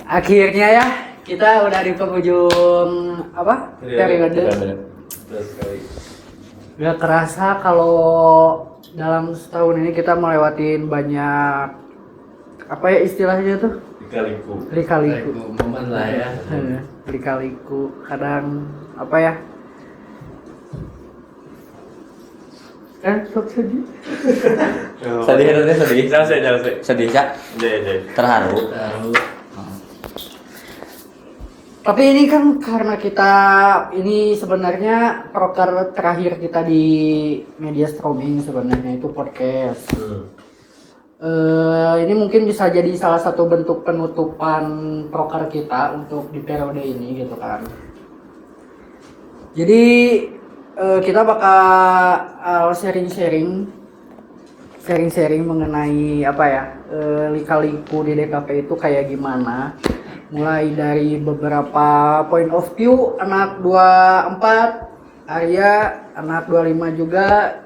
Akhirnya ya kita udah di penghujung apa? Periode. Gak kerasa kalau dalam setahun ini kita melewatin banyak apa ya istilahnya tuh? Lika-liku. Momen lah ya. Lika-liku. Kadang apa ya? Sok sedih. Sedih ya. Terharu. Tapi ini kan karena kita ini sebenarnya proker terakhir kita di media streaming sebenarnya itu podcast. Ini mungkin bisa jadi salah satu bentuk penutupan proker kita untuk di periode ini gitu kan. Jadi kita bakal sharing mengenai apa ya lika-liku di DKP itu kayak gimana. Mulai dari beberapa point of view anak 24, Arya anak 25 juga.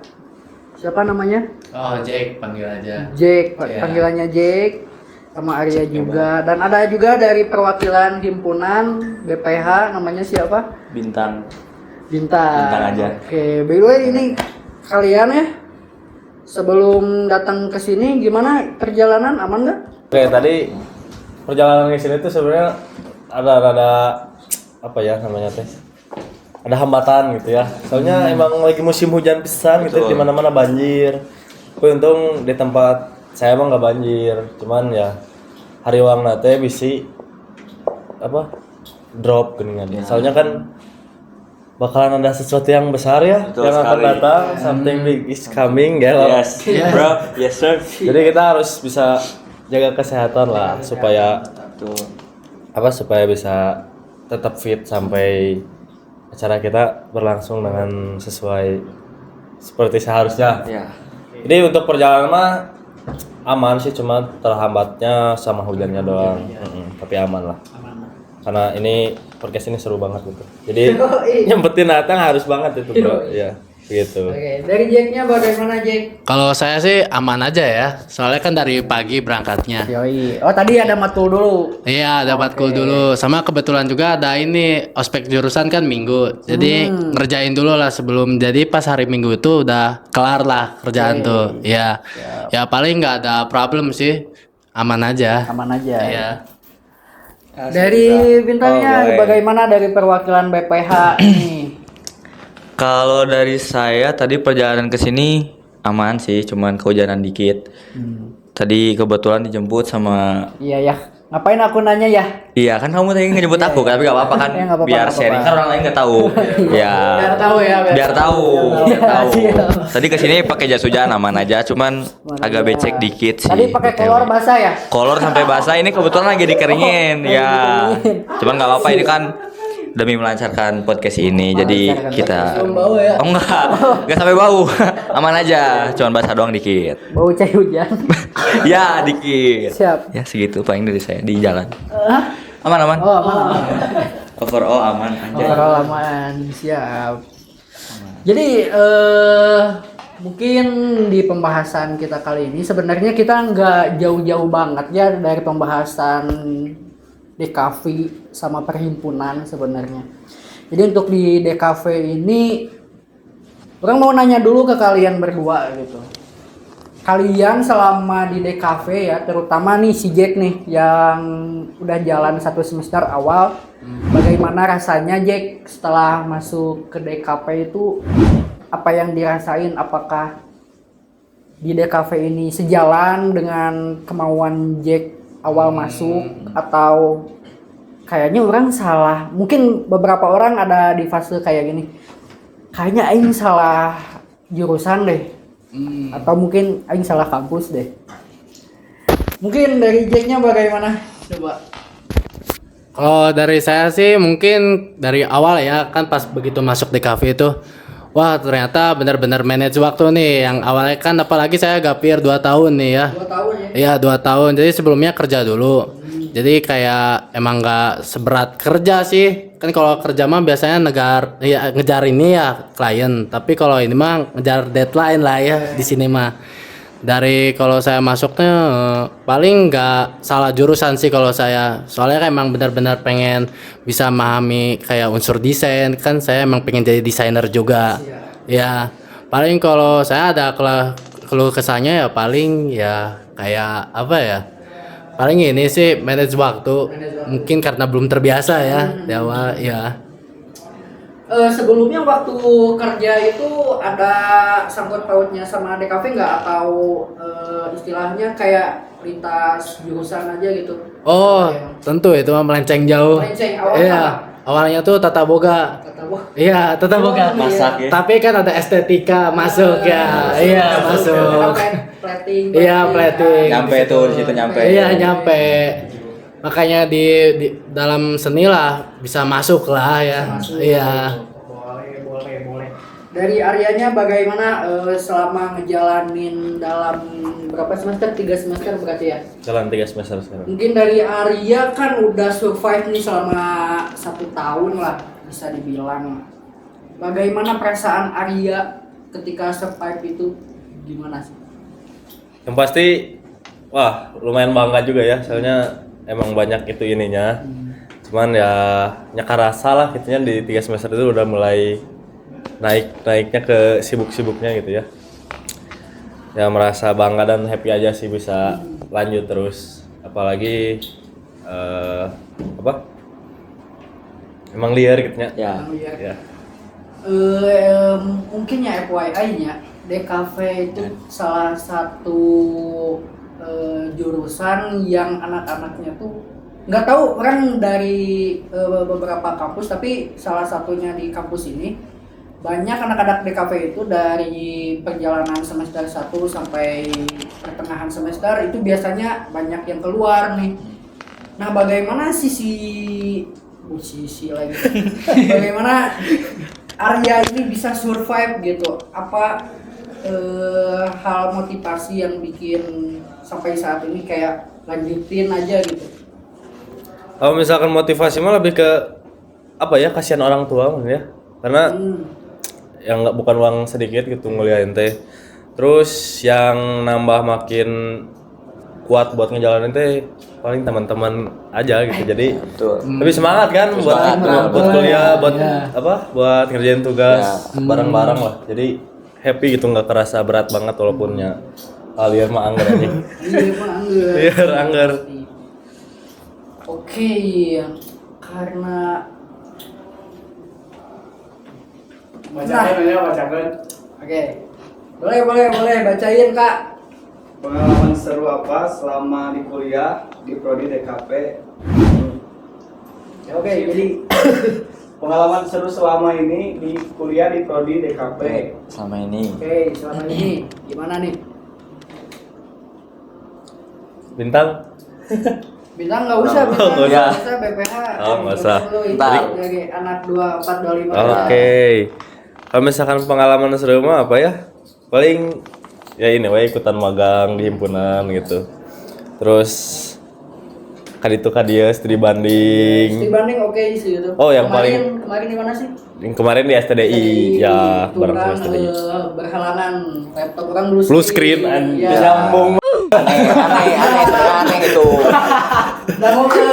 Siapa namanya? Oh, Jack panggil aja. Jack, panggilannya Jack. Sama Arya juga. Dan ada juga dari perwakilan himpunan BPH namanya siapa? Bintang aja. Oke, by the way ini kalian ya sebelum datang ke sini gimana perjalanan, aman nggak? Oke, tadi perjalanan ke sini tuh sebenarnya ada apa ya namanya teh? Ada hambatan gitu ya. Soalnya emang lagi musim hujan pisan gitu, di mana-mana banjir. Tapi untung di tempat saya emang nggak banjir, cuman ya hariwangna teh bisi apa? Drop geningan. Soalnya kan bakalan ada sesuatu yang besar ya. Betul yang akan sekali. datang, something big is coming ya. Yes, bro. Yes, sir. Jadi kita harus bisa jaga kesehatan lah supaya supaya bisa tetap fit sampai acara kita berlangsung dengan sesuai seperti seharusnya. Ya. Jadi untuk perjalanan mah aman sih, cuma terhambatnya sama hujannya doang. Tapi aman lah. Karena ini podcast ini seru banget gitu. Jadi nyempetin datang harus banget itu, bro. Iya, gitu. Oke, dari Jacknya bagaimana Jack? Kalau saya sih aman aja ya. Soalnya kan dari pagi berangkatnya. Yoi. Oh tadi ada matkul dulu. Iya, ada matkul dulu. Sama kebetulan juga ada ini ospek jurusan kan Minggu. Jadi ngerjain dulu lah sebelum. Jadi pas hari Minggu itu udah kelar lah kerjaan tuh. Ya. Ya paling nggak ada problem sih. Aman aja. Aman aja. Iya. Dari bintangnya bagaimana dari perwakilan BPH ini? Kalau dari saya tadi perjalanan ke sini aman sih, cuman kehujanan dikit. Tadi kebetulan dijemput sama. Iya ya. Ngapain aku nanya ya? Iya kan kamu tadi ngejemput aku, tapi gak apa-apa kan? Ya, nggak apa-apa, Biar nggak sharing apa-apa. kan orang lain nggak tahu. Ya. Biar tahu ya. Biar tahu. Siap. Tadi kesini pakai jas hujan aman aja, cuman agak becek dikit sih. Tadi pakai BTW. kolor basah ya? Kolor sampai basah, ini kebetulan lagi dikeringin ya. Cuman nggak apa-apa, ini kan demi melancarkan podcast ini, jadi Melancarkan kita podcast. Belum bau ya? Oh enggak sampai bau. Aman aja, cuman basah doang dikit. Bau cai hujan. Ya dikit. Siap. Ya segitu paling dari saya di jalan. Aman. Oh aman. Overall aman aja. Overall aman. Siap. Jadi mungkin di pembahasan kita kali ini sebenarnya kita nggak jauh-jauh banget ya dari pembahasan DKV sama perhimpunan sebenarnya. Jadi untuk di DKV ini orang mau nanya dulu ke kalian berdua gitu. Kalian selama di DKV ya, terutama nih si Jack nih yang udah jalan 1 semester awal, bagaimana rasanya Jack setelah masuk ke DKV itu apa yang dirasain? Apakah di DKV ini sejalan dengan kemauan Jack awal masuk atau kayaknya orang salah? Mungkin beberapa orang ada di fase kayak gini. Kayaknya aing salah jurusan deh. Atau mungkin aing salah kampus deh. Mungkin dari Jack-nya bagaimana? Coba. Kalau dari saya sih mungkin dari awal ya kan pas begitu masuk di kafe itu wah ternyata benar-benar manage waktu nih. Yang awalnya kan apalagi saya gapir 2 tahun nih ya. 2 tahun ya? Iya 2 tahun, jadi sebelumnya kerja dulu. Jadi kayak emang gak seberat kerja sih. Kan kalau kerja mah biasanya ngejar ini ya klien. Tapi kalau ini mah ngejar deadline lah ya di sini mah. Dari kalau saya masuknya paling nggak salah jurusan sih kalau saya. Soalnya kan emang benar-benar pengen bisa memahami kayak unsur desain kan saya emang pengen jadi desainer juga. Ya, paling kalau saya ada keluh kesahnya ya paling ya kayak apa ya? Paling ini sih manage waktu. Mungkin karena belum terbiasa ya di awal ya. Sebelumnya waktu kerja itu ada sangkut pautnya sama DKV nggak, atau istilahnya kayak lintas jurusan aja gitu? Oh, Kayak tentu itu mah melenceng jauh. melenceng awal Iya, apa? awalnya tuh tata boga. Kata gua. Iya, tata boga. Masak ya. Tapi kan ada estetika masuk ya. Iya, masuk. Plating. Iya, plating. Nyampe tuh di situ nyampe. Iya, nyampe. Makanya di dalam seni lah bisa masuk lah ya. Masuk. Iya. Boleh. Dari Aryanya bagaimana selama ngejalanin dalam berapa semester? 3 semester berarti ya? Jalan 3 semester sekarang. Mungkin dari Arya kan udah survive nih selama 1 tahun lah bisa dibilang. Bagaimana perasaan Arya ketika survive itu, gimana sih? Yang pasti, wah lumayan bangga juga ya, soalnya emang banyak itu ininya. Cuman ya nyakar rasa lah gitunya di 3 semester itu udah mulai naiknya ke sibuk-sibuknya gitu ya. Ya merasa bangga dan happy aja sih bisa lanjut terus. Apalagi apa? Emang liar gitu ya. Ya. Ya. Mungkin ya FYI-nya DKV itu salah satu jurusan yang anak-anaknya tuh nggak tahu, orang dari beberapa kampus, tapi salah satunya di kampus ini banyak anak-anak DKV itu dari perjalanan semester 1 sampai pertengahan semester itu biasanya banyak yang keluar nih. Nah, bagaimana sisi lagi? Bagaimana Arya ini bisa survive gitu? Apa hal motivasi yang bikin sampai saat ini kayak lanjutin aja gitu? Kalau misalkan motivasi mah lebih ke apa ya, kasihan orang tua mungkin ya. Karena yang nggak, bukan uang sedikit gitu ngeliatin teh. Terus yang nambah makin kuat buat ngejalanin teh paling teman-teman aja gitu. Jadi Betul. lebih semangat kan buat kuliah, buat apa? Buat ngerjain tugas bareng-bareng lah. Jadi happy gitu, nggak kerasa berat banget walaupun ya alias mah anggar aja. Iya, Pak Angger. Iya, anggar. Oke, karena bacakan. oke. Boleh bacain, Kak. Pengalaman seru apa selama di kuliah di prodi DKP? Oke, jadi Pengalaman seru selama ini di kuliah di prodi DKP. Selama ini. selama ini gimana nih? Bintang. Bintang nggak usah, Oh, bintang nggak nggak usah. usah, BPH. Oh, nggak usah. Ntar. Sebagai anak 24, 25. Oke. Kalau misalkan pengalaman seru mah apa ya? Paling ya ini ikutan magang di himpunan gitu. Terus kaditu kadia studi banding. Dibanding oke sih gitu. Oh, yang kemarin di mana sih? Yang kemarin di STDI ya, Itu bareng sama kan, STDI. berhalangan laptop orang Blue screen anjing. Iya. Nyambung. Aneh itu. Dan mungkin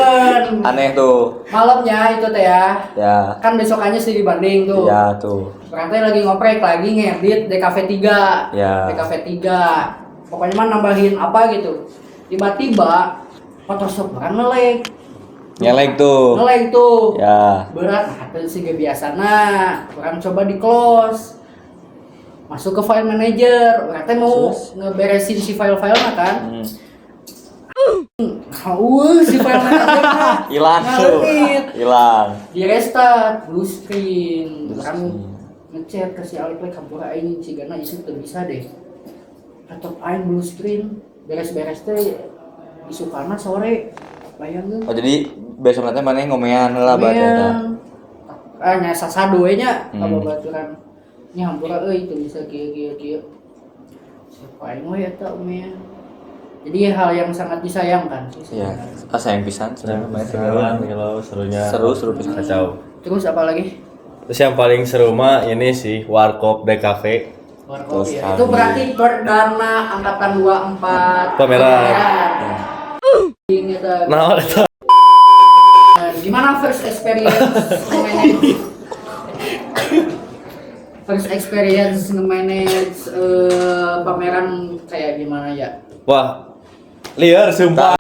Aneh tuh. malamnya itu teh ya. Ya. Kan besokannya sih dibanding tuh. Ya tuh. Berarti lagi ngoprek lagi ngedit DKV 3. Ya. DKV 3. Pokoknya mah nambahin apa gitu. Tiba-tiba Photoshop orang nge-lag. Nyelek tuh. Nge-lag tuh. Ya. Berat, itu sih gak biasa. Nah, orang coba di close. Masuk ke file manager. Berarti mau ngeberesin si file-filenya kan. Si file manager Hilang tuh. Hilang. di restart, blue screen. Kan ngechat ke si Alif kampura aing cigana isu teu bisa deh. Laptop aing blue screen, beres-beres teh isukana sore. Bayangkeun. Oh jadi besok nanti mana ngomean lah berarti eta. Nya sasado we nya kababaturan. Nya hampura euy teu bisa kieu. Siapa aing we eta umea. Jadi hal yang sangat disayangkan sih. Iya. Sayang pisan sebenarnya main Seruan kalau serunya. Seru pisan. Kacau. Terus apa lagi? Terus yang paling seru mah ini sih Warkop DKV. Terus ya. kami. Itu berarti perdana angkatan 24 Pameran. Gitu. Nah, eta Gimana first experience nge-manage pameran kayak gimana ya? wah, liar sumpah.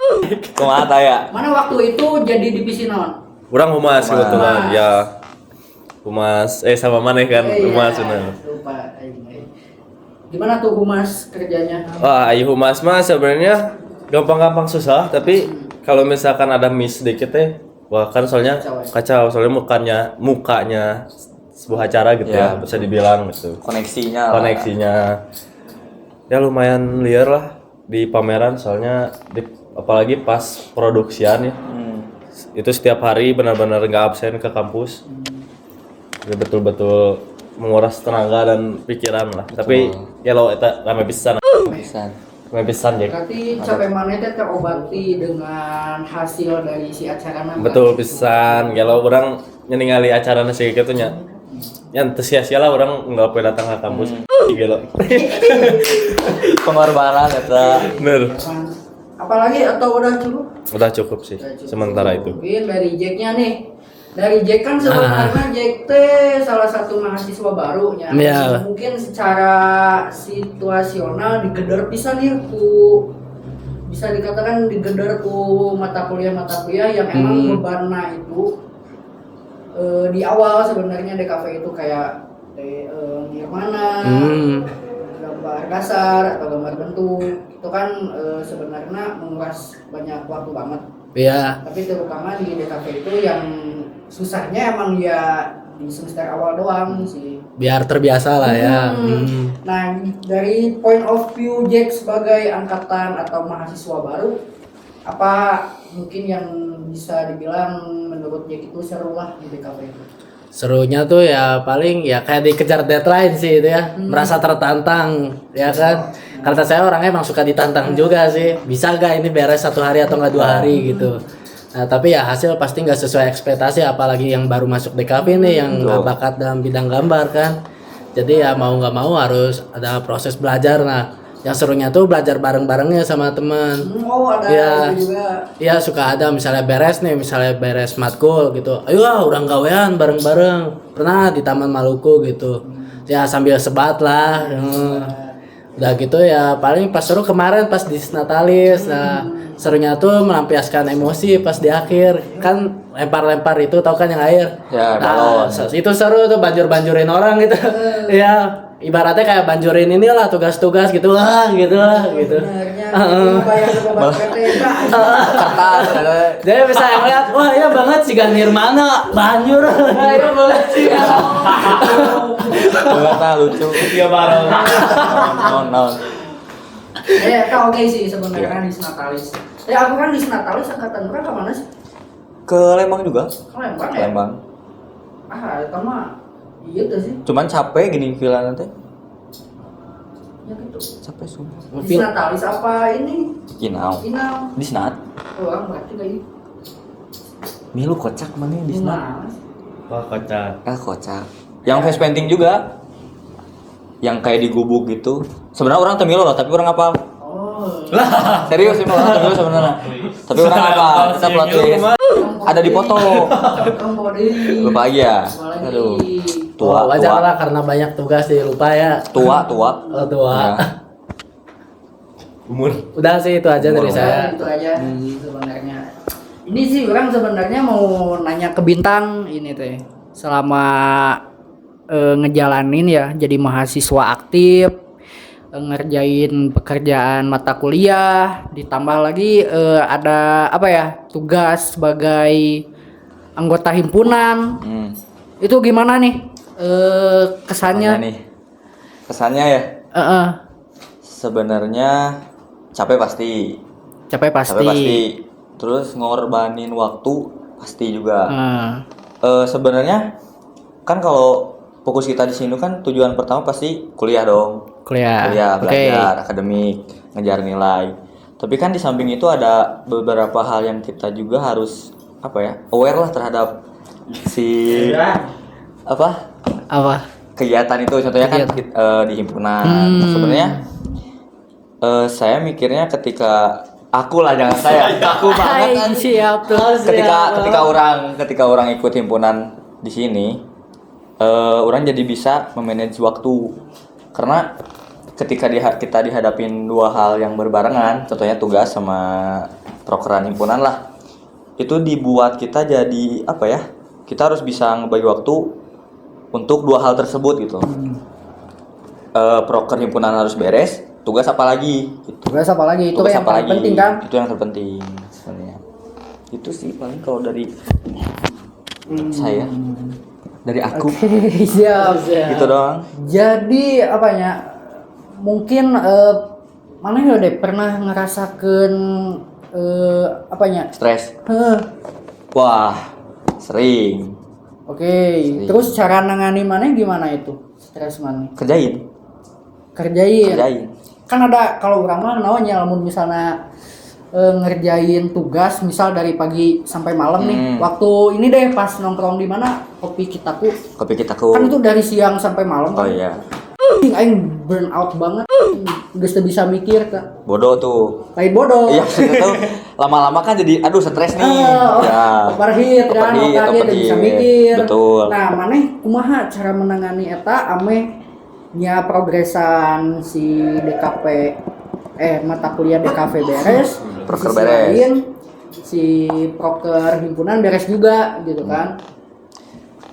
Kumaha tah ya? Mana waktu itu jadi divisi non? Kurang humas kebetulan Humas. ya. Humas sama mana kan humas bener. Lupa. Gimana tuh humas kerjanya? Wah, ayo humas mah sebenarnya gampang-gampang susah, tapi kalau misalkan ada miss dikit wah kan soalnya kacau, soalnya mukanya sebuah acara gitu ya, bisa dibilang gitu. Koneksinya. Koneksinya ya lumayan liar lah di pameran, soalnya apalagi pas produksian ya. Itu setiap hari benar-benar nggak absen ke kampus. Ya, betul-betul menguras tenaga dan pikiran lah. Tapi ya lo eta rame pisan. Rame pisan ya. Berarti capek mana teh terobati dengan hasil dari si acara nama. Betul pisan. Kalau orang ningali acara nasi kitu nya. Yang sia-sia lah orang nggak boleh datang ke kampus. Gitu. Pengorbanan eta. Bener. Apalagi atau udah cukup? Udah cukup sih sementara itu. Mungkin dari Jacknya nih. Dari Jack kan sebenarnya Jack teh salah satu mahasiswa barunya. Iya. Mungkin secara situasional digedor pisan ya bisa dikatakan digedor ku mata kuliah yang emang bebanna itu di awal sebenarnya DKV itu kayak nirmana, gambar dasar atau gambar bentuk itu kan sebenarnya menguras banyak waktu banget. Iya. Tapi terutama di DKV itu yang susahnya emang ya di semester awal doang sih. Biar terbiasa lah ya. Nah, dari point of view Jack sebagai angkatan atau mahasiswa baru, apa mungkin yang bisa dibilang menurut Jack itu seru lah di DKV itu? Serunya tuh ya paling ya kayak dikejar deadline sih itu ya. Merasa tertantang ya kan. Karena saya orangnya emang suka ditantang juga sih. Bisa gak ini beres 1 hari atau enggak 2 hari gitu. Nah, tapi ya hasil pasti nggak sesuai ekspektasi, apalagi yang baru masuk DKV nih yang nggak bakat dalam bidang gambar kan. Jadi ya mau nggak mau harus ada proses belajar. Nah, yang serunya tuh belajar bareng-barengnya sama teman. Ada Ya, itu juga. iya suka ada misalnya beres matkul gitu. Ayo orang gawean bareng-bareng. Pernah di Taman Maluku gitu. Ya sambil sebat lah. Udah gitu ya paling pas seru kemarin pas di Natalis. Nah, serunya tuh melampiaskan emosi pas di akhir. Kan lempar-lempar itu tau kan yang air. Ya, Nah, balon. itu seru tuh banjur-banjurin orang gitu. Ya, ibaratnya kayak banjurin inilah tugas-tugas gitu lah gitu. Sebenarnya itu bayar beban PT. Jadi bisa ngeliat, wah iya banget sih Nirmana, banjur. Iya banget sih. Ternyata lucu. Iya bareng. Non. Kau oke sih sebenarnya di Natalis. Aku kan di Natalis angkatan berapa mana sih? Ke Lembang juga. Oh, Lembang ya? Lembang. Itu mah iya tuh sih. Cuman capek gini villa nanti. Ya gitu. Capek sumpah. Di Natalis apa ini? Inau. Inau. Di Senat. Oh, berarti kayak gitu. Milu kocak mana di Senat? Gimana? Wah kocak. Kocak. Yang face painting juga. Yang kayak di gubuk gitu. Sebenarnya orang temilu loh, tapi orang hafal. Oh. Serius ini orang temilu sebenarnya. Tapi orang hafal. Kita plot twist. Ada di foto. Lupa lagi ya. Aduh. Tua. Wajar lah karena banyak tugas sih lupa ya. Tua. Oh, tua. Ya. Umur. Udah sih itu aja dari saya. Itu aja sebenarnya. Ini sih orang sebenarnya mau nanya ke Bintang ini teh. Selama ngejalanin ya jadi mahasiswa aktif, ngerjain pekerjaan mata kuliah, ditambah lagi ada apa ya tugas sebagai anggota himpunan. Itu gimana nih kesannya? Kesannya ya. Sebenarnya capek pasti. Capek pasti. Terus ngorbanin waktu pasti juga. Sebenarnya kan kalau fokus kita di sini kan tujuan pertama pasti kuliah dong. Kuliah, belajar, akademik, ngejar nilai. Tapi kan di samping itu ada beberapa hal yang kita juga harus apa ya? Aware lah terhadap si apa? kegiatan itu contohnya kan di himpunan. Nah, sebenarnya saya mikirnya ketika aku lah jangan saya aku banget kan. Siap tuh. ketika orang ikut himpunan di sini orang jadi bisa memanage waktu karena ketika kita dihadapin dua hal yang berbarengan contohnya tugas sama prokeran himpunan lah itu dibuat kita jadi apa ya kita harus bisa ngebagi waktu untuk dua hal tersebut gitu proker himpunan harus beres tugas apa lagi gitu. Tugas apa lagi? Itu Tugas yang apa paling lagi? penting kan? Itu yang terpenting sebenarnya. Itu sih paling kalau dari saya, dari aku, Oke, siap. gitu doang. Jadi apanya? Mungkin mana ya deh pernah ngerasakan apanya? Stres. Wah, sering. Oke, terus cara nangani mana gimana itu? Stres mana? Kerjain. Kan ada kalau orang mah naonnya lamun misalnya ngerjain tugas misal dari pagi sampai malam nih waktu ini deh pas nongkrong di mana kopi kitaku kan itu dari siang sampai malam Oh kan iya. aing burn out banget nggak bisa mikir kan Bodoh tuh. lain bodoh Iya, itu lama-lama kan jadi aduh stres nih. Ya. overheat kan otaknya tidak bisa mikir Betul. nah maneh kumaha cara menangani eta ame nya progresan si DKP mata kuliah DKV beres Proker sisi beres. lain si proker himpunan beres juga gitu kan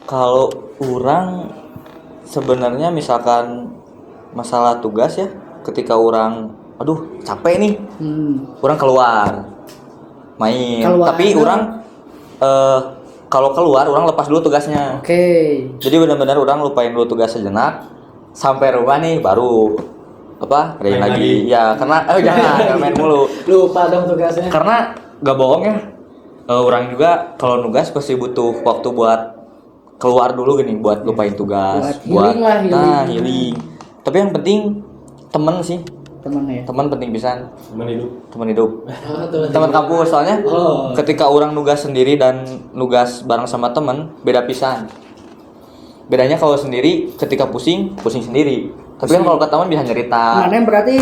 Kalau orang sebenarnya misalkan masalah tugas ya, ketika orang aduh capek nih, orang keluar main. Tapi orang kalau keluar orang lepas dulu tugasnya. oke. Jadi benar-benar orang lupain dulu tugas sejenak. Sampai rumah nih baru apa? Kerjain lagi. Ya, karena jangan main mulu. Lupa dong tugasnya. Karena gak bohong ya. Orang juga kalau nugas pasti butuh waktu buat keluar dulu gini buat lupain tugas, Buat healing lah, healing. healing. Tapi yang penting temen sih. Temennya. Teman penting pisan. Teman hidup. Teman hidup. Teman kampus soalnya. Ketika orang nugas sendiri dan nugas bareng sama teman beda pisan. Bedanya kalau sendiri ketika pusing sendiri. Tapi kan kalau ke teman bisa nyerita. Mana berarti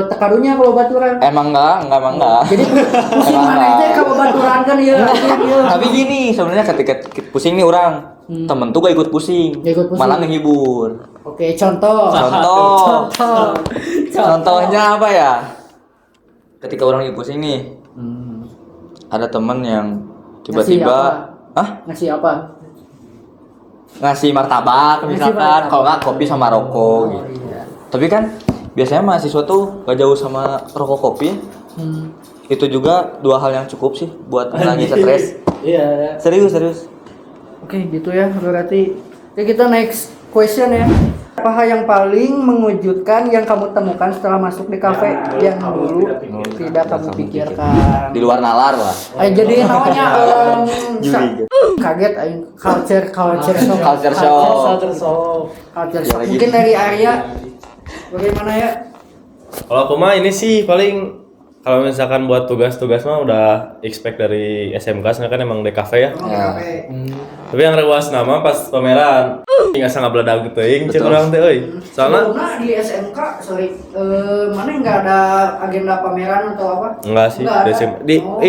tekadunya kalau baturan. Emang enggak. Jadi pusing mana aja kalau baturan kan ya. Tapi gini sebenarnya ketika pusing nih orang temen tuh gak ikut pusing, Gak ikut pusing. malah ngehibur. Oke, contoh. Contohnya apa ya? Ketika orang lagi pusing nih, ada temen yang tiba-tiba, Ngasih apa? ngasih martabak misalkan, kalau nggak kopi sama rokok gitu. Iya. Tapi kan biasanya mahasiswa tuh gak jauh sama rokok kopi. Itu juga dua hal yang cukup sih buat mengurangi stres. Iya. Serius. Oke, gitu ya berarti. Oke, kita next question ya. Apa hal yang paling mengejutkan yang kamu temukan setelah masuk di kafe yang dulu tidak kamu pikirkan? Di luar nalar lah. Jadi namanya kaget aing culture shock. Culture shock. Culture shock. Mungkin dari Arya bagaimana ya? Kalau aku mah ini sih paling kalau misalkan buat tugas-tugas mah udah expect dari SMK, soalnya kan emang DKV ya. Tapi yang rewas nama pas pameran nggak sangat beladak gitu, cek orang teh, soalnya di SMK, mana nggak ada agenda pameran atau apa? enggak sih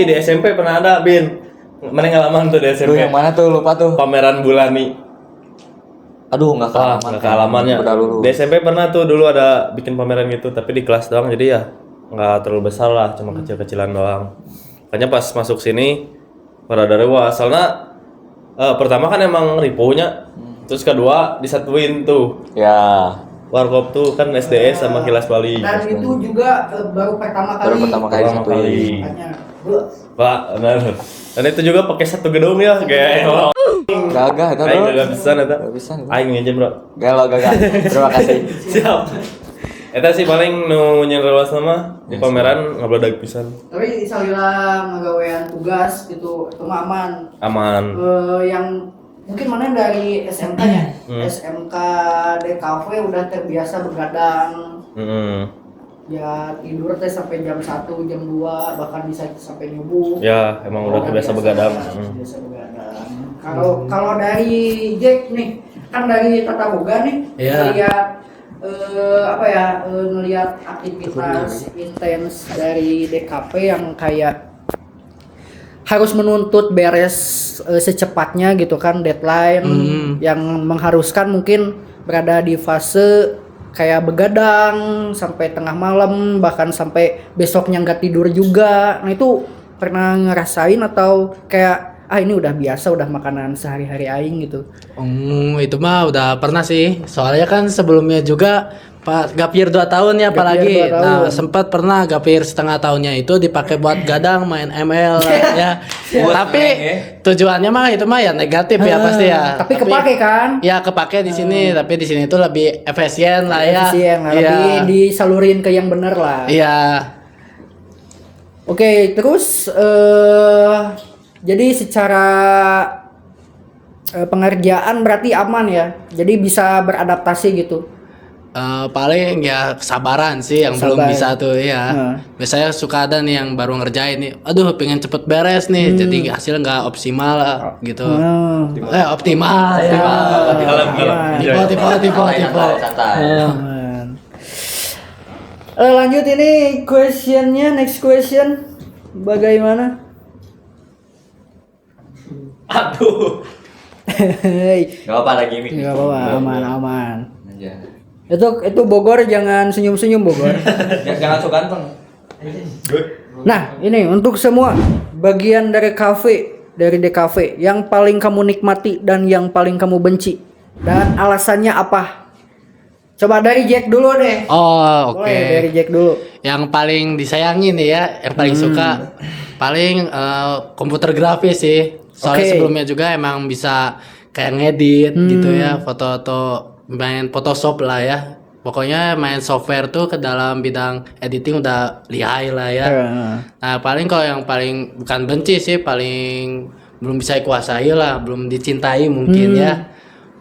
di SMP pernah ada bin, mana ngalaman tuh di SMP? Tuh yang mana tuh lupa tuh. Pameran Bulani. Aduh nggak kealamannya. Di SMP pernah tuh dulu ada bikin pameran gitu, tapi di kelas doang, jadi ya nggak terlalu besar lah, cuma kecil-kecilan doang. Makanya pas masuk sini pada dari soalnya pertama kan emang ripunya, terus kedua disatuin tuh. Ya. Warkop tuh kan SDS sama Kilas Bali. Dan itu juga baru pertama kali. Disatuin. Pak, benar. Dan itu juga pakai satu gedung ya, kayak Gagah itu. Aing gak bisa eta. Gak bisa. Aing aja, Bro. Gagah. Terima kasih. Siap. Eta sih paling nu nyerewas nama di pameran ngabladag pisan. Tapi salila ngagawean tugas gitu, itu mah aman. Aman. Yang mungkin mana dari SMK ya, SMK DKV udah terbiasa begadang. Ya tidur teh sampai jam 1, jam 2, bahkan bisa sampai nyubuh. Ya, emang udah terbiasa begadang. Biasa begadang. Kalau dari Jack nih, kan dari tata boga nih Iya. ngelihat ngelihat aktivitas intens dari DKP yang kayak harus menuntut beres secepatnya gitu kan, deadline yang mengharuskan mungkin berada di fase kayak begadang sampai tengah malam, bahkan sampai besoknya nggak tidur juga. Nah itu pernah ngerasain atau kayak ini udah biasa, udah makanan sehari-hari aing gitu? Itu mah udah pernah sih. Soalnya kan sebelumnya juga Pak gapir 2 tahun ya apalagi. 2 tahun. Nah, sempat pernah gapir setengah tahunnya itu dipakai buat gadang main ML ya. Tapi tujuannya mah itu mah ya negatif ya pasti ya. Tapi kepake kan? Ya kepake di sini, tapi di sini itu lebih efisien lah ya. Efisien lah, Iya. lebih disalurin ke yang bener lah. Iya. Oke, terus jadi secara pengerjaan berarti aman ya. Jadi bisa beradaptasi gitu. Paling ya kesabaran sih yang belum Sabar. bisa tuh ya. Biasanya suka ada nih yang baru ngerjain nih. Aduh, pengen cepet beres nih. Jadi hasil nggak optimal lah, gitu. Optimal ya. Tipe. Santai. Aman. Lanjut ini questionnya, next question. Bagaimana? Aduh. Hei, Gak apa lagi mik. nggak apa-apa, aman. Aja. Itu Bogor, jangan senyum-senyum Bogor. Jangan so ganteng. Nah, ini untuk semua bagian dari dari DKV yang paling kamu nikmati dan yang paling kamu benci, dan alasannya apa? Coba dari Jack dulu deh. Oh, oke. Boleh dari Jack dulu. Yang paling disayangi nih ya, yang paling suka paling komputer grafis sih. Soalnya Oke. sebelumnya juga emang bisa kayak ngedit gitu ya, foto-foto, main Photoshop lah ya. Pokoknya main software tuh ke dalam bidang editing udah lihai lah ya. Nah, paling kalau yang paling bukan benci sih, paling belum bisa dikuasai lah, belum dicintai mungkin ya.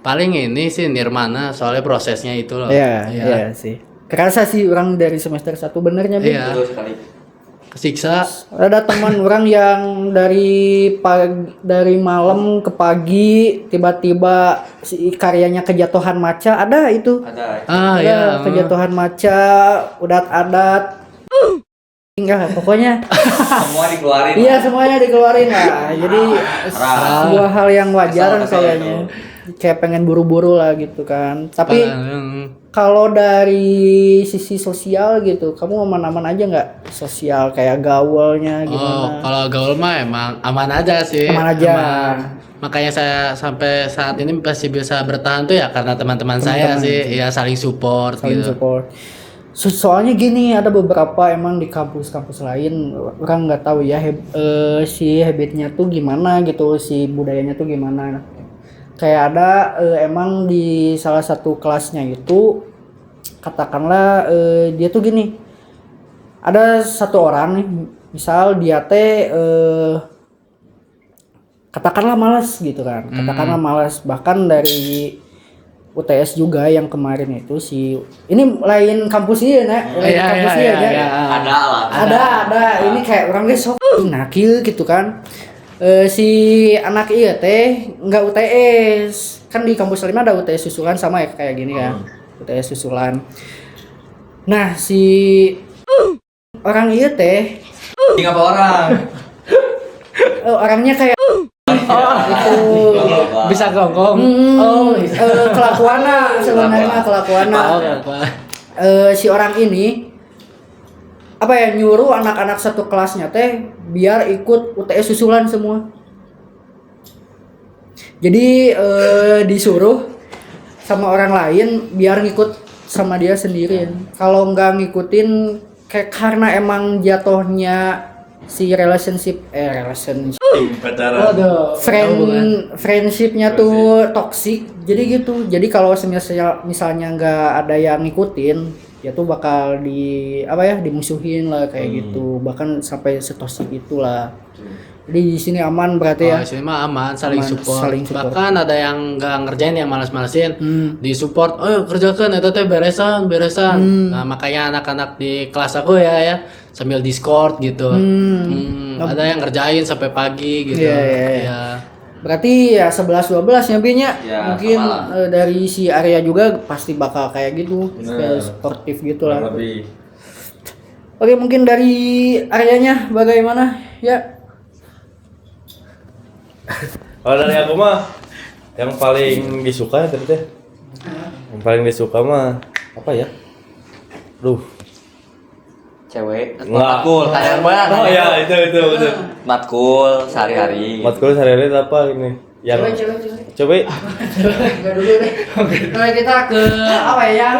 Paling ini sih Nirmana, soalnya prosesnya itu loh. Iya sih. Kerasa sih orang dari semester 1 benernya, Bin. Iya. Betul sekali. Kesiksa. Ada teman orang yang dari malam ke pagi tiba-tiba si karyanya kejatuhan maca, ada itu. Ada. Ya. Kejatuhan maca, udat adat. Enggak, pokoknya Semua dikeluarin. iya semuanya dikeluarin lah. Jadi sebuah hal yang wajar Kesal kayaknya. Kayak pengen buru-buru lah gitu kan. Tapi Paling- kalau dari sisi sosial gitu, kamu aman-aman aja nggak? Sosial kayak gaulnya Oh, gimana? kalau gaul mah emang aman aja sih. Aman aja. Makanya saya sampai saat ini masih bisa bertahan tuh ya karena teman-teman saya sih, ya saling support Saling gitu. support. Soalnya gini, ada beberapa emang di kampus-kampus lain orang nggak tahu ya si habitnya tuh gimana gitu, si budayanya tuh gimana. Kayak ada emang di salah satu kelasnya itu katakanlah dia tuh gini, ada satu orang nih, misal dia teh katakanlah malas gitu kan, katakanlah malas, bahkan dari UTS juga yang kemarin itu ini lain kampus iya nak, lain Iya, kampus iya, iya, iya. Ada lah. ada ini kayak orang dia sok nakil gitu kan. Si anak iya teh nggak UTS, kan di kampus lain ada UTS susulan sama ya kayak gini kan, UTS susulan. Nah si orang iya teh Ini apa orang? orangnya kayak itu Bisa gonggong. kelakuannya sebenarnya kelakuannya. Si orang ini apa ya, nyuruh anak-anak satu kelasnya teh biar ikut UTS susulan semua. Jadi disuruh sama orang lain biar ngikut sama dia sendiri. Kalau nggak ngikutin kayak karena emang jatuhnya si relationship friendshipnya tuh toxic, jadi gitu. Jadi kalau misalnya nggak ada yang ngikutin, ya tuh bakal dimusuhin lah kayak gitu, bahkan sampai setoksik itulah. Jadi di sini aman berarti ya. Di sini mah aman, saling Aman, support. saling support. Bahkan ada yang nggak ngerjain, yang malas-malasin, di support. Oh kerjakan, itu teh beresan. Nah makanya anak-anak di kelas aku ya sambil Discord gitu. Ada yang ngerjain sampai pagi gitu. Iya. Berarti ya 11-12 ya Binya. Ya, Mungkin sama lah. dari si Arya juga pasti bakal kayak gitu, kayak sportif gitu lah. Lebih. Oke, mungkin dari Aryanya bagaimana? Ya. Kalau dari aku mah yang paling disuka ya tadi teh. Yang paling disuka mah apa ya? Duh, Cewek. Enggak. Matkul. Kayak banget. oh iya itu. Matkul sehari-hari. Matkul sehari-hari apa ini? Yang Cewek. coba Enggak dulu deh. Kalau kita ke apa ya? Yang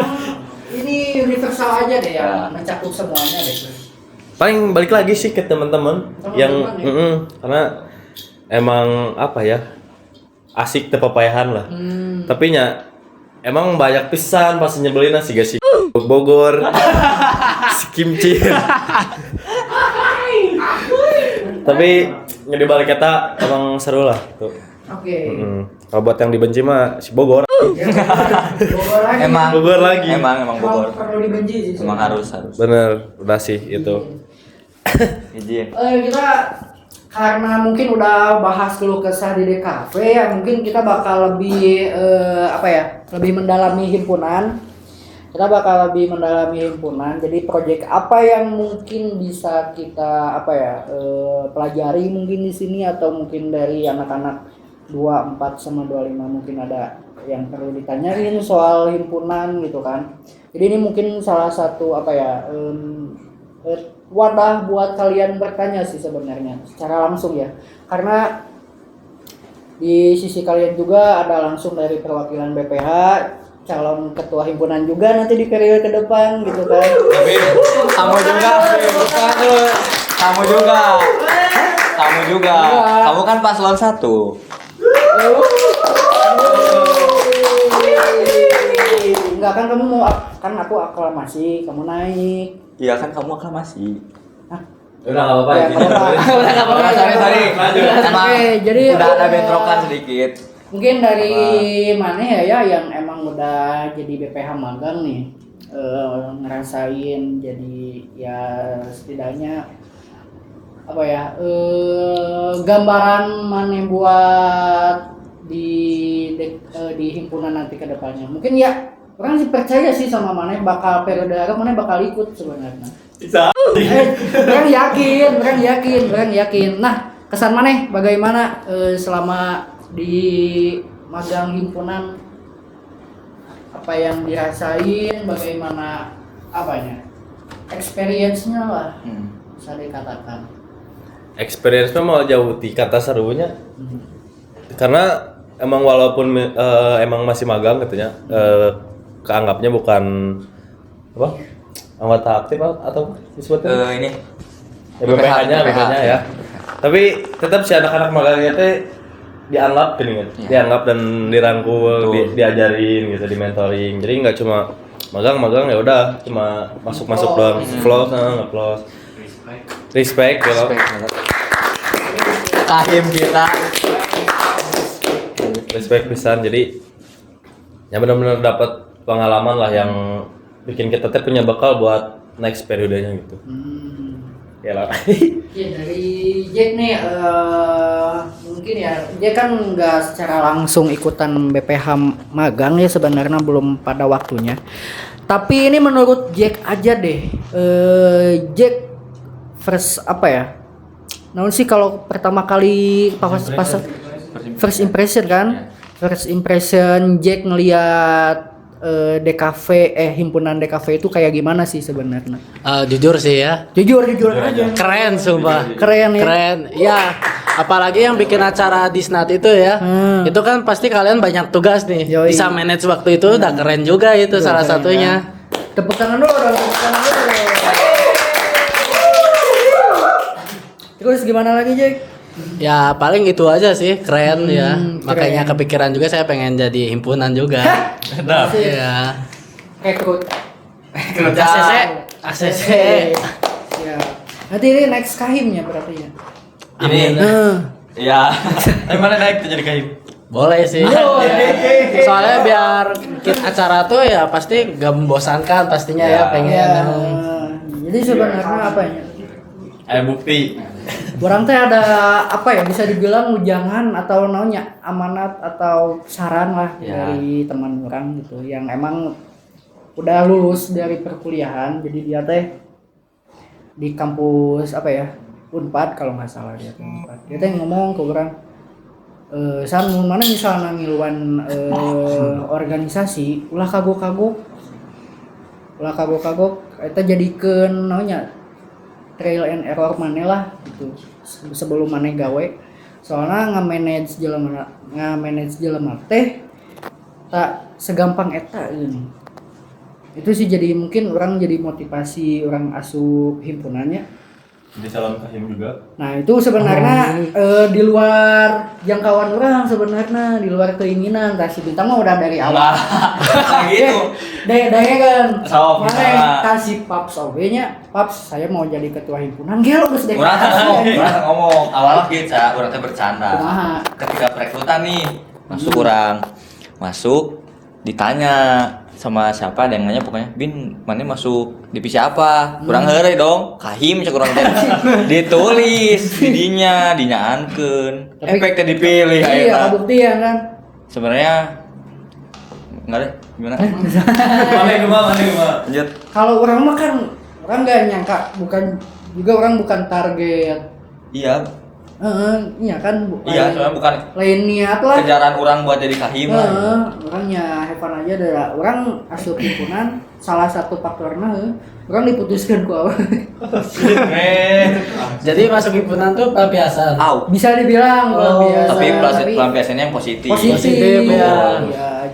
ini universal aja deh yang mencakup semuanya deh. paling balik lagi sih ke teman-teman yang ya? karena emang apa ya asik tepapayahan lah. Tapi nya emang banyak pisan pas nyebelin sih gak sih Bogor si Kimchi. Tapi di balik kata emang seru lah tuh. Oke. Kalau buat yang dibenci mah si Bogor. Bogor lagi. Emang Bogor. Perlu dibenci sih. Emang harus. Bener, udah sih itu. Izin. Kita karena mungkin udah bahas keluh kesah di DKV ya, mungkin kita bakal lebih lebih mendalami himpunan. Jadi proyek apa yang mungkin bisa kita pelajari mungkin di sini, atau mungkin dari anak-anak 24 sama 25 mungkin ada yang perlu ditanyain soal himpunan gitu kan. Jadi ini mungkin salah satu wadah buat kalian bertanya sih sebenarnya secara langsung ya, karena di sisi kalian juga ada langsung dari perwakilan BPH, calon ketua himpunan juga nanti di periode ke depan gitu kan. Tapi kamu juga. Kamu kan paslon 1. Enggak kan, kamu mau kan aku aklamasi, kamu naik. Iya kan kamu aklamasi. Udah enggak apa-apa Ya, nggak apa-apa. Sorry. Emang Oke, jadi udah ada bentrokan sedikit. mungkin dari mana ya yang emang udah jadi BPH magang nih, ngerasain jadi ya setidaknya gambaran mana buat di himpunan nanti ke depannya. Mungkin ya orang sih percaya sih sama mana bakal periode mana bakal ikut sebenarnya. Bisa. Orang yakin. Nah, kesan mana bagaimana selama di magang himpunan, apa yang dirasain, bagaimana experience-nya lah bisa dikatakan. Experience-nya mau jauh di kata serunya. Karena emang walaupun emang masih magang katanya, keanggapnya bukan anggota aktif atau disebutnya Ini BPH-nya ya. Tapi tetap si anak-anak magangnya teh dianggap gini kan, dianggap dan dirangkul, diajarin gitu, dimentoring. Jadi nggak cuma magang ya udah cuma masuk doang, nge-close. Respect gitu. Kahim kita. Respect pisan, jadi ya benar-benar dapat pengalaman lah yang bikin kita teh punya bekal buat next periodenya gitu. Ya lah. Ya dari Jack nih, mungkin ya Jack kan nggak secara langsung ikutan BPH magang ya, sebenarnya belum pada waktunya. Tapi ini menurut Jack aja deh, Jack first namun sih kalau pertama kali first impression kan, first impression Jack ngelihat DKV himpunan DKV itu kayak gimana sih sebenarnya? Jujur sih ya. Jujur aja. Keren sumpah. Keren ya. Keren. Ya, apalagi yang bikin acara Disnat itu ya. Itu kan pasti kalian banyak tugas nih. Yoi. Bisa manage waktu itu udah keren juga itu salah keren, satunya. Tepuk tangan dulu dong. Terus gimana lagi, Jack? Ya paling itu aja sih, keren ya. Makanya keren. kepikiran juga saya pengen jadi himpunan juga. Iya. Rekrut. ACC. Ya. Nanti ini next kahimnya berarti ya. Amin. Iya. Mana naik tuh jadi kahim? Boleh sih. Soalnya biar acara tuh ya pasti gak membosankan pastinya ya pengen. Jadi sebenarnya apa ya? Bukti. Orang teh ada apa ya bisa dibilang ujangan atau namanya amanat atau saran lah dari teman orang gitu yang emang udah lulus dari perkuliahan, jadi dia teh di kampus apa ya Unpad kalau nggak salah dia tuh Unpad. Dia teh ngomong ke orang, San mun mana misalnya ngiluan organisasi ulah kagok-kagok eta jadikeun naonnya trial and error maneh lah gitu sebelum maneh gawe, soalnya nge-manage jelema teh tak segampang eta ini. Itu sih jadi mungkin orang jadi motivasi orang asup himpunannya. Jadi calon kahim juga. Nah itu sebenarnya di luar jangkauan orang sebenarnya, di luar keinginan. Kasih bintang mah udah dari awal. Nah gitu. Dari kan. Sok, Mana kasih paps oge-nya, paps saya mau jadi ketua himpunan. Gelo geus dek. Urang ngomong awalnya gitu, urang teh bercanda. Ketika perekrutan nih, masuk ditanya sama siapa ada yang nanya pokoknya Bin mana masuk divisi apa kurang heureuy dong kahim cek urang teh ditulis didinya dinyaankeun efek teh dipilih iya kabuktian kan sebenarnya enggak deh gimana Mana lanjut kalau orang mah kan orang nggak nyangka orang bukan target iya iya kan iya soalnya bukan lain niat lah kejaran orang buat jadi kahim orangnya Heaven aja ada orang asup himpunan salah satu faktornya orang diputuskan ku awal Jadi masuk himpunan tuh pelampiasan. bisa dibilang pelampiasan tapi pelampiasannya yang positif ya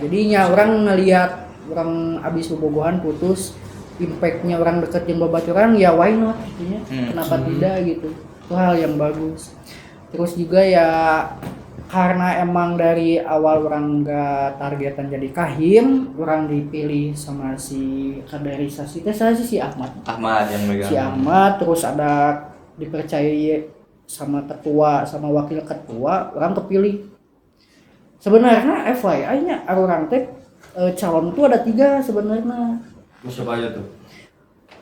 jadinya orang ngelihat orang abis bobogohan putus impactnya orang deketin babaturan ya why not gitu ya kenapa tidak gitu itu hal yang bagus. Terus juga ya karena emang dari awal orang nggak targetan jadi kahim, orang dipilih sama si kaderisasi teh si Ahmad yang megang si Ahmad, terus ada dipercayai sama ketua sama wakil ketua, orang kepilih. Sebenarnya FYI-nya orang teh calon tuh ada 3 sebenarnya. Siapa aja tuh?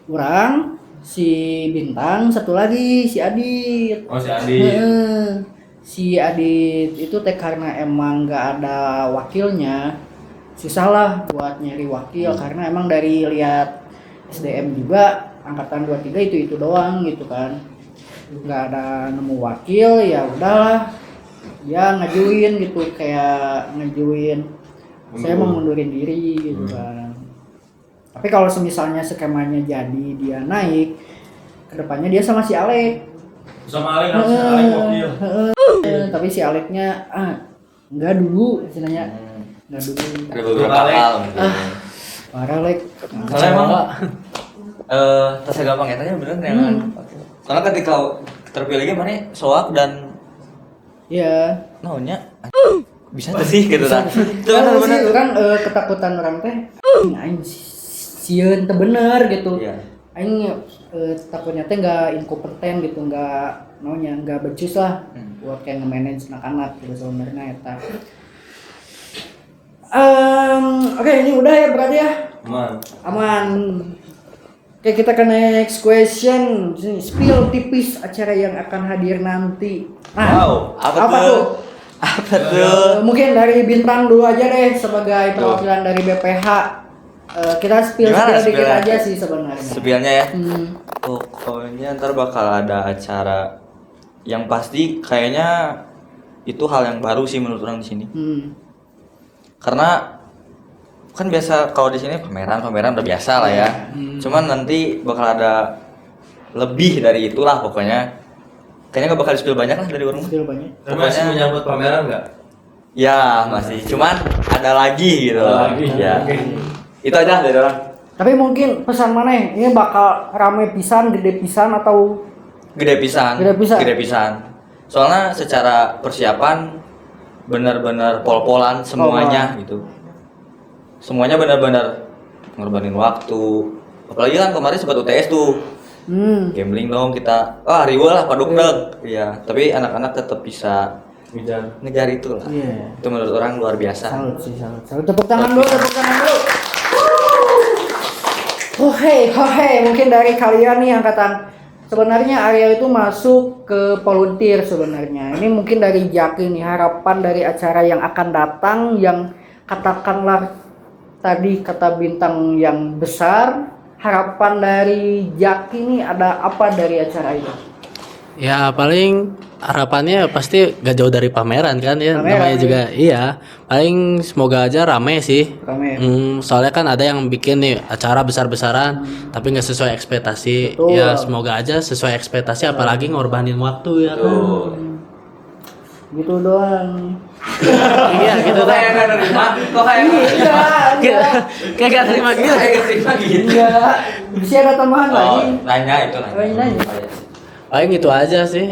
Orang si Bintang, satu lagi si Adit. Oh si Adit. Si Adit itu teh karena emang nggak ada wakilnya, susah lah buat nyari wakil karena emang dari lihat SDM juga angkatan 23 itu doang gitu kan, nggak ada nemu wakil ya udahlah ya ngajuin gitu kayak saya mau mundurin diri gitu kan. Tapi kalau misalnya skemanya jadi dia naik, kedepannya dia sama si Alek. Sama Alek harus Alek wakil. Tapi si Aleknya enggak dulu istilahnya. Enggak dulu. ada beberapa hal Parah Alek. soalnya emang tas gampang ya tanya bener ya soalnya ketika terpilihnya mana soak dan Iya. naonnya bisa tuh sih gitu kan itu Bener kan ketakutan orang teh aing sieun teh bener gitu. Iya. Aing takutnya teh enggak inkompeten gitu, enggak becus lah buat kayak nge-manage anak-anak gitu sebenarnya eta. Oke, ini udah ya berarti ya. Aman. Oke, kita ke next question. Spill tipis acara yang akan hadir nanti. Nah, apa tuh? Apa tuh? Mungkin dari Bintang dulu aja deh sebagai perwakilan dari BPH. Kita spill dikit aja sih sebenarnya. Spillnya ya. Pokoknya ntar bakal ada acara yang pasti kayaknya itu hal yang baru sih menurut orang di sini. Karena kan biasa kalau di sini pameran udah biasa lah ya. Cuman nanti bakal ada lebih dari itulah pokoknya. Kayaknya gak bakal di-spill banyak lah dari orang. Spill banyak. Masih menyambut pameran nggak? Ya masih. Cuman ada lagi gitu. Ya. Itu aja dari orang. Tapi mungkin pesan mana ini bakal rame pisan, gede pisan atau Gede pisan. Soalnya secara persiapan benar-benar pol-polan semuanya gitu. Semuanya benar-benar ngorbanin waktu. Apalagi kan kemarin sempat UTS tuh. Gambling dong kita. Riweuh lah paduk deg. Iya, tapi anak-anak tetap bisa ngejar itu lah. Itu menurut orang luar biasa. Salut. Tepuk tangan dulu. Hohe, mungkin dari kalian nih angkatan sebenarnya Arya itu masuk ke volunteer sebenarnya. Ini mungkin dari Jaki nih, harapan dari acara yang akan datang yang katakanlah tadi kata bintang yang besar, harapan dari Jaki nih ada apa dari acara itu? Ya paling harapannya pasti gak jauh dari pameran kan ya, Pameran, namanya juga iya. Paling semoga aja rame sih. Rame. Soalnya kan ada yang bikin nih acara besar-besaran tapi nggak sesuai ekspektasi. Betul. Ya semoga aja sesuai ekspektasi, apalagi ngorbanin waktu ya kan. Gitu doang. Iya gitu kan. Kayak nerima, kok kayak Kayak gak terima gitu. terima gitu. Iya. Bisa ada tambahan Oh, lagi. nanya itu nanya. Nanya. Paling gitu aja sih.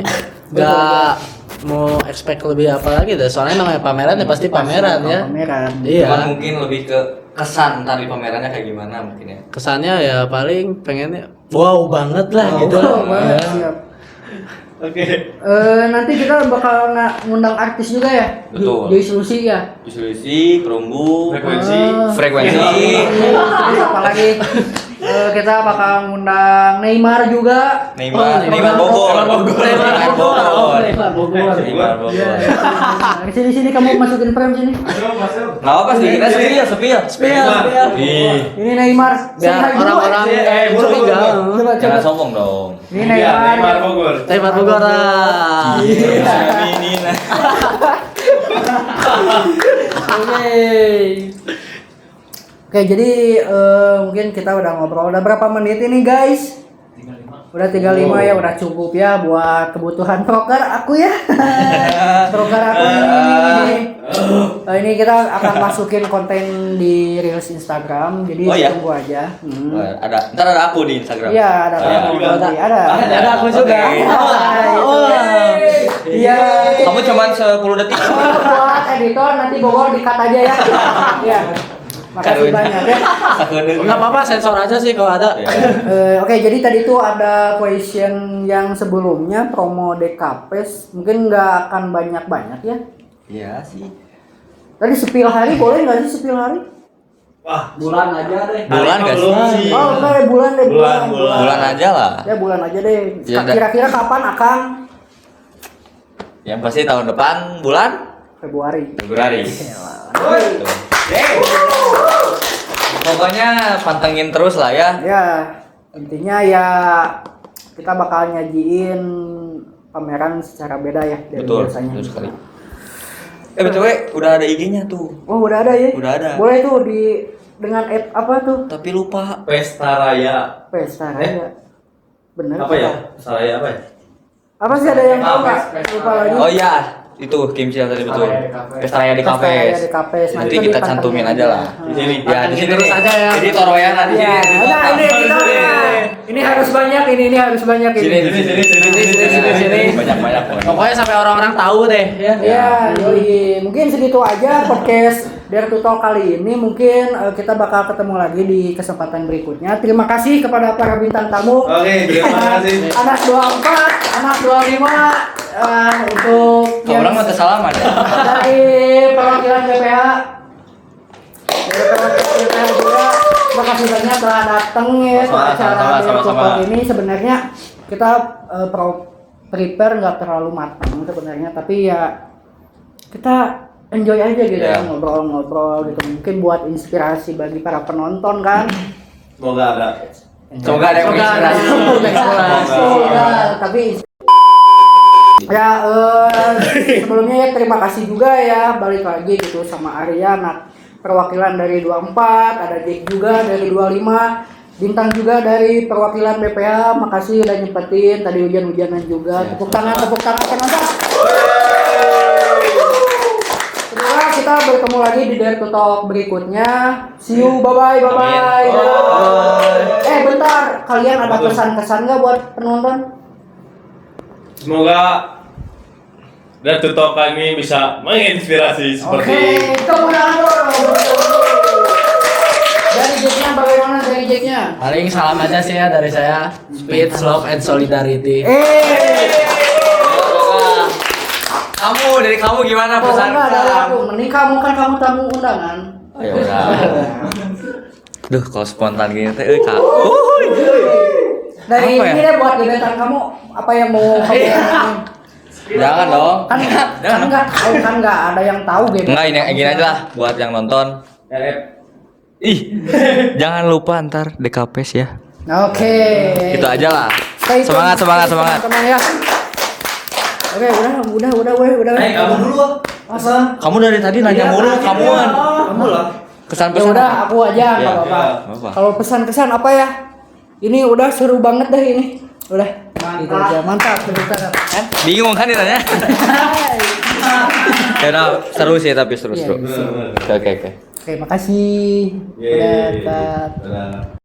Gak mau expect lebih apa lagi dah. Soalnya namanya pameran ya pasti pameran ya. Pameran. Iya. Cuman mungkin lebih ke kesan ntar di pamerannya kayak gimana mungkin ya. Kesannya ya paling pengennya wow banget lah gitu. Oh, banget, Ya. siap. Oke. Nanti kita bakal ngundang artis juga ya. Betul. Joy Solusi ya. Diselusi, perumbu, frekuensi. Terus apa lagi? Kita bakal ngundang Neymar juga. Neymar Bogor. Neymar Bogor. Neymar Bogor. Nah, sini kamu masukin frame sini. Nggak apa sih, kita spill. Ini Neymar. Biar Say hi dulu. orang-orang curiga. Coba. Jangan sombong dong. Ini Neymar. Bogor. Neymar Bogor lah. Ini nah. Oke, jadi mungkin kita udah ngobrol. Udah berapa menit ini, guys? Udah 35 ya, udah cukup ya buat kebutuhan proker aku ya. Proker aku ini. Ini kita akan masukin konten di Reels Instagram, jadi Oh, iya? tunggu aja. Ntar ada aku di Instagram. Iya, ada Oh, iya. kamu nanti. Ada aku Oke. juga. Iya. Kamu cuman 10 detik. Buat editor nanti Bogor di-cut aja ya. Iya. Makasih banyak ya. Enggak apa-apa, sensor aja sih kalau ada. Oke, jadi tadi tuh ada question yang sebelumnya promo DKPes mungkin nggak akan banyak-banyak ya. Iya sih. Tadi sepil hari boleh nggak sih sepil hari? Wah, Bulan aja deh. Bulan gak sih? Oh, enggak ya bulan deh bulan. Bulan aja lah. Ya bulan aja deh. Ya, Kira-kira kapan Akang? Yang pasti tahun depan bulan Februari. Februari. Tuh. Pokoknya pantengin terus lah ya. Ya, intinya ya kita bakal nyajiin pameran secara beda ya dari Betul, biasanya. betul sekali. BTW udah ada IG-nya tuh. Oh, udah ada ya? Udah ada. Boleh tuh dengan app apa tuh? Tapi lupa. Pesta Raya. Pesta Raya. Bener. Apa ya? Pesta Raya apa ya? Apa sih ada yang tahu nggak? Lupa lagi. Oh iya, itu Kim Sil tadi betul. Pesta Raya di Pesta Cafe. Raya di Cafes. Nanti kita cantumin aja lah. Di sini. Ya di sini terus aja ya. Jadi Toroyan di Ya, sini. nah ini kita ini harus banyak ini harus banyak ini. Sini. Banyak. Pokoknya sampai orang-orang tahu deh ya. Ya, yoi. Mungkin segitu aja podcast Dare to Talk kali ini. Mungkin kita bakal ketemu lagi di kesempatan berikutnya. Terima kasih kepada para bintang tamu. Oke, terima kasih. Anak 24, anak 25 untuk Orang mau salaman ya. dari perwakilan BPH. Dari perwakilan BPH juga. Terima kasih banyak telah datang ya ke acara Dare to Talk ini. Sebenarnya kita prepare nggak terlalu matang sebenarnya, tapi ya kita enjoy aja gitu ya, ngobrol-ngobrol gitu, mungkin buat inspirasi bagi para penonton kan. Semoga ada. Semoga ada yang menginspirasi. Semoga, tapi ya sebelumnya ya terima kasih juga ya, balik lagi gitu sama Arya, anak perwakilan dari 24, ada Jack juga dari 25, Bintang juga dari perwakilan BPH. Makasih udah nyempetin, tadi hujan-hujanan juga. Tepuk tangan penonton. Semoga kita bertemu lagi di Dare to Talk berikutnya. See you, bye-bye. Bentar, kalian ada kesan-kesan nggak buat penonton? Semoga Dare to Talk kali ini bisa menginspirasi seperti Oke, tepuk tangan dong. Dari Jacknya bagaimana dari Jacknya? Paling salam aja sih ya dari saya. Speed, love, and solidarity. Dari kamu gimana Oh, pesan? enggak dari aku. Mending kamu kan kamu tamu undangan. Oh, ya udah. Duh, kalau spontan gini teh Kak. Dari Apa ya? ini deh buat gebetan kamu apa yang mau kamu omongin? Jangan dong. kan nggak tahu kan nggak ada yang tahu gebetan. Enggak, ini kamu gini aja siapa. lah buat yang nonton. Ih, jangan lupa ntar DKPS ya. Oke. Itu aja lah. Stay tune, Semangat, semangat, stay tune, semangat. teman-teman ya. Oke, udah. Kamu dulu ah. Masa? Kamu dari tadi nanya mulu, kamuan. Kamu lah. Ya Kesan-pesan. udah, aku aja nggak Ya, apa-apa. ya, apa-apa. Kalau pesan-kesan apa ya? Ini udah seru banget dah ini. Udah. Gitu aja. Mantap. Bingung kan ditanya? Ya udah, seru sih tapi seru. Iya, Oke. Oke, makasih. Udah, Tat. Dadah.